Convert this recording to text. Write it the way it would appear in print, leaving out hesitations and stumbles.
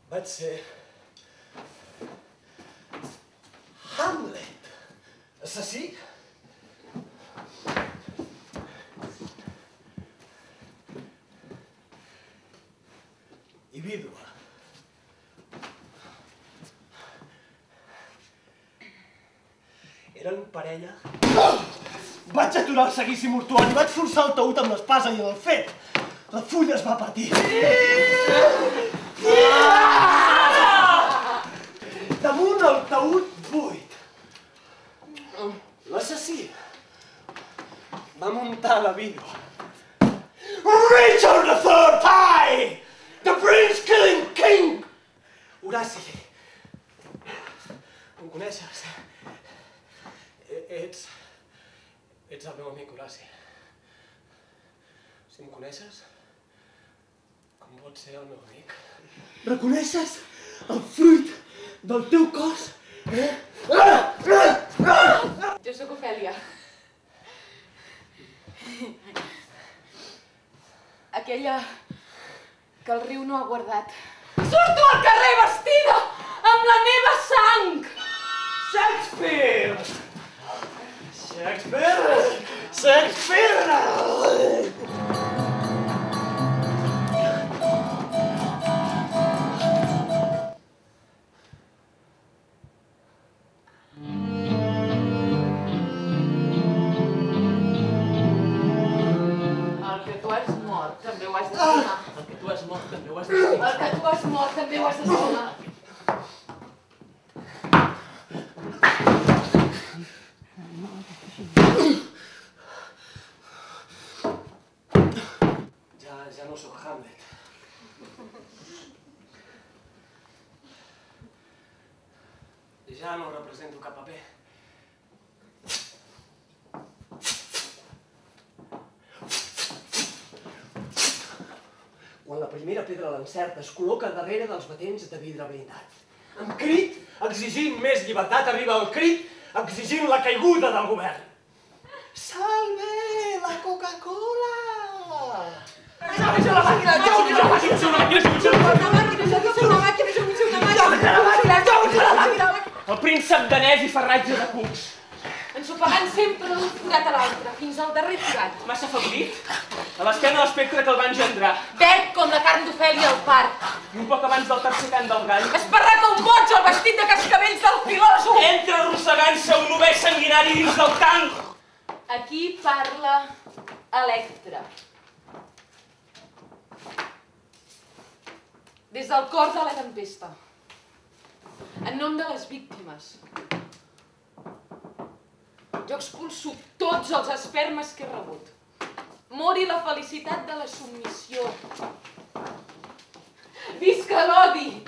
vaig ser Hamlet, assassí. I vídua. Eren parella. Vaig aturar el seguici mortuori, vaig forçar el taüt amb l'espasa i en el fet, la fulla es va partir. Damunt el taüt buit, l'assassí va muntar la vídua. Richard III! The Prince Killing King! Horaci, em coneixes? Ets el meu amic, Horaci. Si em coneixes, com pots ser el meu amic? Reconeixes el fruit del teu cos? Jo sóc Ofèlia. Aquella que el riu no ha guardat. Surto al carrer vestida amb la meva sang! Shakespeare! Shakespeare! Shakespeare! El que tu has mort també ho has d'estimar. El que tu has mort també ho has d'estimar. El que tu has mort també ho has d'estimar. Ja no sóc Hamlet. Ja no represento cap paper. Quan la primera pedra l'encerta es col·loca darrere dels batents de vidre blindat. Amb crit, exigint més llibertat, arriba el crit, exigint la caiguda del govern. Salve la Coca-Cola! El príncep danès i farratge de cucs. Ensopegant sempre d'un forat a l'altre, fins al darrer forat. Massa afeblit? A l'esquena l'espectre que el va engendrar. Verd com la carn d'Ofèlia al parc. I un poc abans del tercer cant del gall. Esparraca un boig al vestit de cascavells del filòsof. Entra arrossegant-se un ovell sanguinari dins del tanc. Aquí parla Electra. Des del cor de la tempesta. En nom de les víctimes. Jo expulso tots els espermes que he rebut. Mori la felicitat de la submissió. Visca l'odi!